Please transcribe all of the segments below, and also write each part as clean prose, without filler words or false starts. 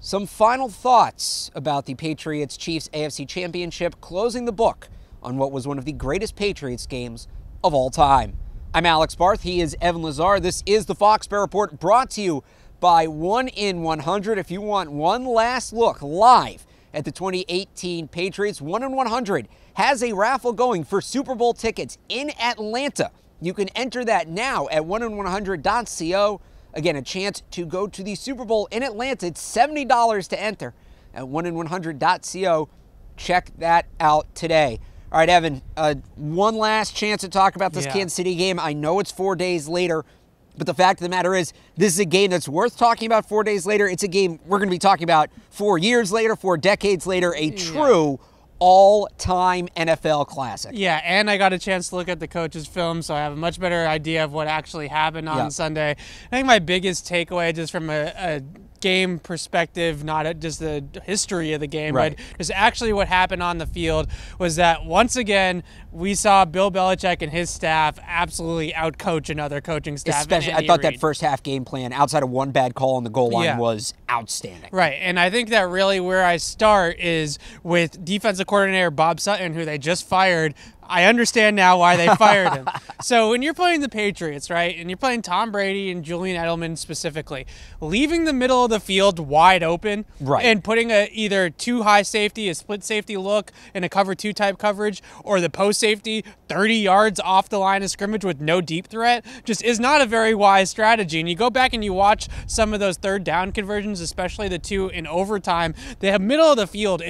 Some final thoughts about the Patriots-Chiefs AFC Championship, closing the book on what was one of the greatest Patriots games of all time. I'm Alex Barth. He is Evan Lazar. This is the Foxboro Report, brought to you by 1 in 100. If you want one last look live at the 2018 Patriots, 1 in 100 has a raffle going for Super Bowl tickets in Atlanta. You can enter that now at 1in100.co. Again, a chance to go to the Super Bowl in Atlanta. It's $70 to enter at 1in100.co. Check that out today. All right, Evan, one last chance to talk about this Kansas City game. I know it's 4 days later, but the fact of the matter is this is a game that's worth talking about 4 days later. It's a game we're going to be talking about 4 years later, 4 decades later, a true all-time NFL classic. Yeah, and I got a chance to look at the coach's film, so I have a much better idea of what actually happened on Sunday. I think my biggest takeaway, just from a game perspective, not just the history of the game, but just actually what happened on the field, was that once again we saw Bill Belichick and his staff absolutely outcoach another coaching staff. Especially, I thought that first half game plan, outside of one bad call on the goal line, was outstanding. Right, and I think that really where I start is with defensive coordinator Bob Sutton, who they just fired. I understand now why they fired him. So when you're playing the Patriots, right, and you're playing Tom Brady and Julian Edelman specifically, leaving the middle of the field wide open and putting either too high safety, a split safety look, and a cover 2 type coverage, or the post safety 30 yards off the line of scrimmage with no deep threat just is not a very wise strategy. And you go back and you watch some of those third down conversions, especially the 2 in overtime, the middle of the field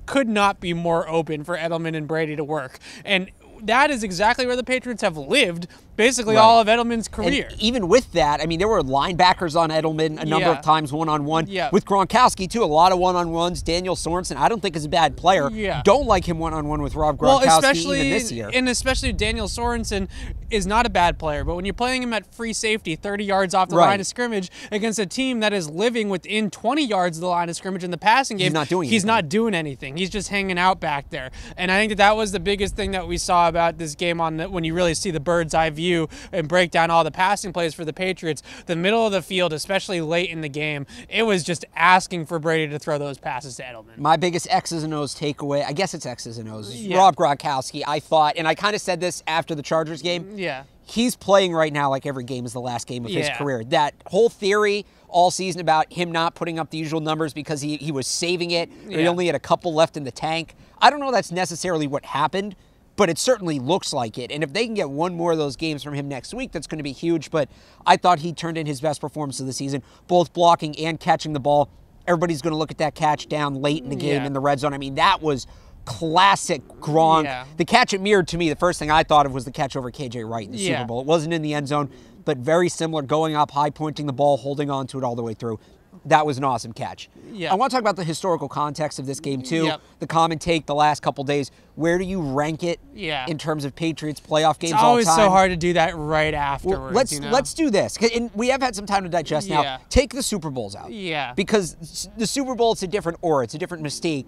could not be more open for Edelman and Brady to work. And that is exactly where the Patriots have lived basically all of Edelman's career. And even with that, I mean, there were linebackers on Edelman a number of times one-on-one. With Gronkowski, too, a lot of one-on-ones. Daniel Sorensen, I don't think is a bad player. Don't like him one-on-one with Rob Gronkowski even this year. And especially Daniel Sorensen is not a bad player, but when you're playing him at free safety, 30 yards off the line of scrimmage against a team that is living within 20 yards of the line of scrimmage in the passing game, he's not doing anything. He's just hanging out back there. And I think that was the biggest thing that we saw about this game when you really see the bird's eye view and break down all the passing plays for the Patriots. The middle of the field, especially late in the game, it was just asking for Brady to throw those passes to Edelman. My biggest X's and O's takeaway, I guess it's X's and O's, Rob Gronkowski, I thought, and I kind of said this after the Chargers game, he's playing right now like every game is the last game of his career. That whole theory all season about him not putting up the usual numbers because he was saving it, or he only had a couple left in the tank, I don't know if that's necessarily what happened, but it certainly looks like it. And if they can get one more of those games from him next week, that's going to be huge. But I thought he turned in his best performance of the season, both blocking and catching the ball. Everybody's going to look at that catch down late in the game in the red zone. I mean, that was classic Gronk. The catch it mirrored to me, the first thing I thought of was the catch over KJ Wright in the Super Bowl. It wasn't in the end zone, but very similar, going up, high pointing the ball, holding on to it all the way through. That was an awesome catch. I want to talk about the historical context of this game, too. The common take the last couple days. Where do you rank it in terms of Patriots playoff games all time? It's always so hard to do that right afterwards. Well, let's do this. And we have had some time to digest now. Take the Super Bowls out. Because the Super Bowl, it's a different aura. It's a different mystique.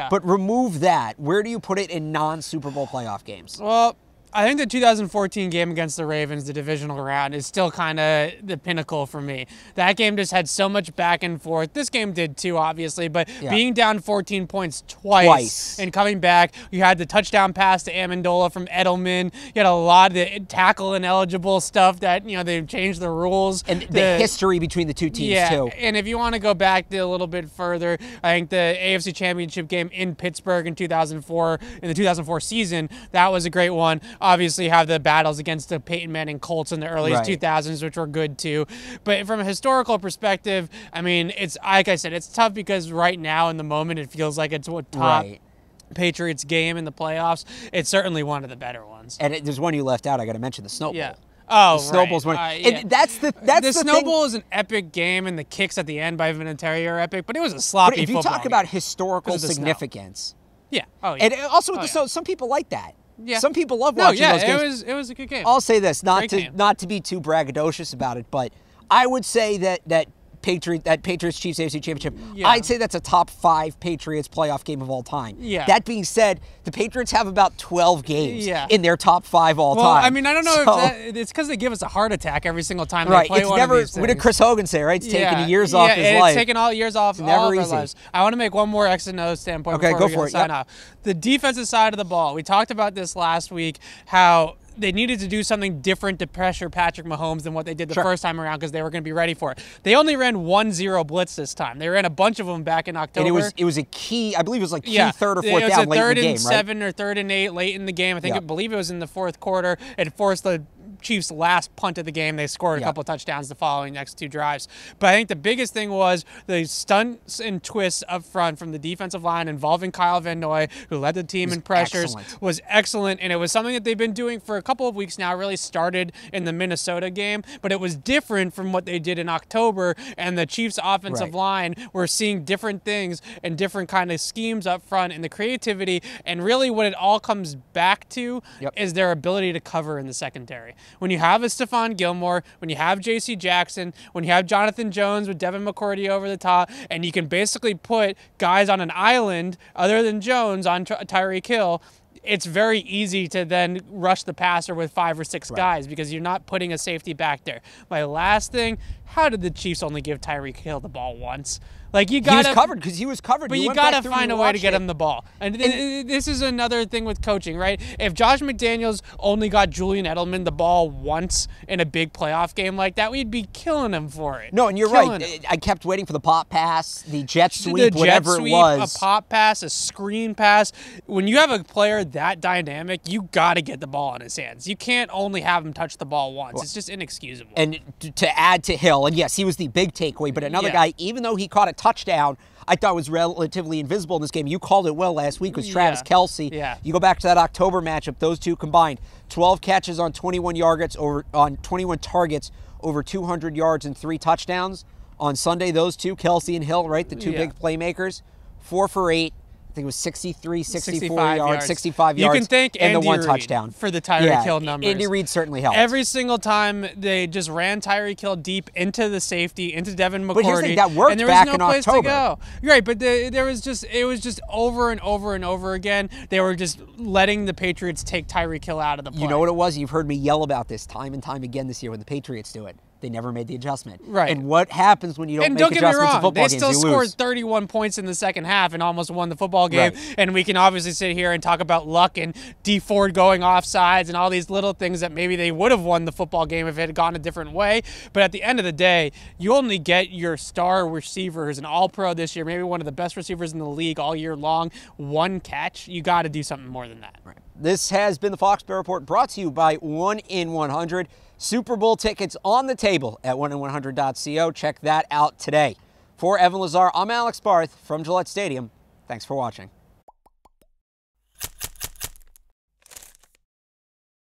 But remove that. Where do you put it in non-Super Bowl playoff games? Well, I think the 2014 game against the Ravens, the divisional round, is still kind of the pinnacle for me. That game just had so much back and forth. This game did too, obviously, but being down 14 points twice and coming back, you had the touchdown pass to Amendola from Edelman. You had a lot of the tackle ineligible stuff that, they've changed the rules. And the history between the two teams, too. And if you want to go back a little bit further, I think the AFC Championship game in Pittsburgh in 2004, in the 2004 season, that was a great one. Obviously, have the battles against the Peyton Manning Colts in the early 2000s, which were good too. But from a historical perspective, I mean, it's like I said, it's tough because right now in the moment, it feels like it's what top Patriots game in the playoffs. It's certainly one of the better ones. And there's one you left out. I got to mention the Snow Bowl. Oh, the Snow Bowl's one. And that's the Snow Bowl is an epic game, and the kicks at the end by Vinatieri are epic. But it was a sloppy football game. If you talk about historical significance, and also with some people like that. Some people love watching those games. It was a good game. I'll say this, not to be too braggadocious about it, but I would say that Patriots Chiefs AFC Championship. I'd say that's a top 5 Patriots playoff game of all time. That being said, the Patriots have about 12 games in their top 5 all time. I mean, I don't know if it's because they give us a heart attack every single time they play one of these things. What did Chris Hogan say, right? It's taking years off his life. It's taking all years off all of our lives. I want to make one more X and O standpoint before we sign off. The defensive side of the ball. We talked about this last week, how they needed to do something different to pressure Patrick Mahomes than what they did the first time around because they were going to be ready for it. They only ran 1-0 blitz this time. They ran a bunch of them back in October. And it was a key, I believe it was like key 3rd or 4th down late in the game, right? It was a 3rd and 7 or 3rd and 8 late in the game. I believe it was in the 4th quarter. It forced the Chiefs' last punt of the game. They scored a couple touchdowns the following next 2 drives. But I think the biggest thing was the stunts and twists up front from the defensive line involving Kyle Van Noy, who led the team in pressures, was excellent. And it was something that they've been doing for a couple of weeks now. Really started in the Minnesota game, but it was different from what they did in October. And the Chiefs' offensive line were seeing different things and different kind of schemes up front and the creativity. And really what it all comes back to is their ability to cover in the secondary. When you have a Stephon Gilmore, when you have J.C. Jackson, when you have Jonathan Jones with Devin McCourty over the top, and you can basically put guys on an island other than Jones on Tyreek Hill, it's very easy to then rush the passer with 5 or 6 guys because you're not putting a safety back there. My last thing, how did the Chiefs only give Tyreek Hill the ball once? Like he was covered because he was covered. But you got to find a way to get him the ball. And this is another thing with coaching, right? If Josh McDaniels only got Julian Edelman the ball once in a big playoff game like that, we'd be killing him for it. No, and you're right. I kept waiting for the pop pass, the jet sweep, whatever it was. A pop pass, a screen pass. When you have a player that dynamic, you got to get the ball in his hands. You can't only have him touch the ball once. It's just inexcusable. And to add to Hill, and yes, he was the big takeaway, but another guy, even though he caught a touchdown, I thought was relatively invisible in this game. You called it well last week, was Travis Kelce. You go back to that October matchup, those two combined, 12 catches on 21 targets, over 200 yards and 3 touchdowns. On Sunday, those two, Kelce and Hill, right, the two big playmakers, 4 for 8. I think it was 64 yards, 65 yards, you can thank and Andy the 1 Reid touchdown. For the Tyreek Hill numbers. Andy Reid certainly helped. Every single time they just ran Tyreek Hill deep into the safety, into Devin McCourty. But here's the thing, that worked back in October. And there was no place to go. Right, but it was just over and over and over again. They were just letting the Patriots take Tyreek Hill out of the play. You know what it was? You've heard me yell about this time and time again this year when the Patriots do it. They never made the adjustment. Right. And what happens when you don't make adjustments in football games? They still scored 31 points in the second half and almost won the football game. And we can obviously sit here and talk about luck and D Ford going offsides and all these little things that maybe they would have won the football game if it had gone a different way. But at the end of the day, you only get your star receiver, who's an all-pro this year, maybe one of the best receivers in the league all year long, 1 catch. You got to do something more than that. Right. This has been the Foxboro Report, brought to you by 1 in 100. Super Bowl tickets on the table at 1in100.co. Check that out today. For Evan Lazar, I'm Alex Barth from Gillette Stadium. Thanks for watching.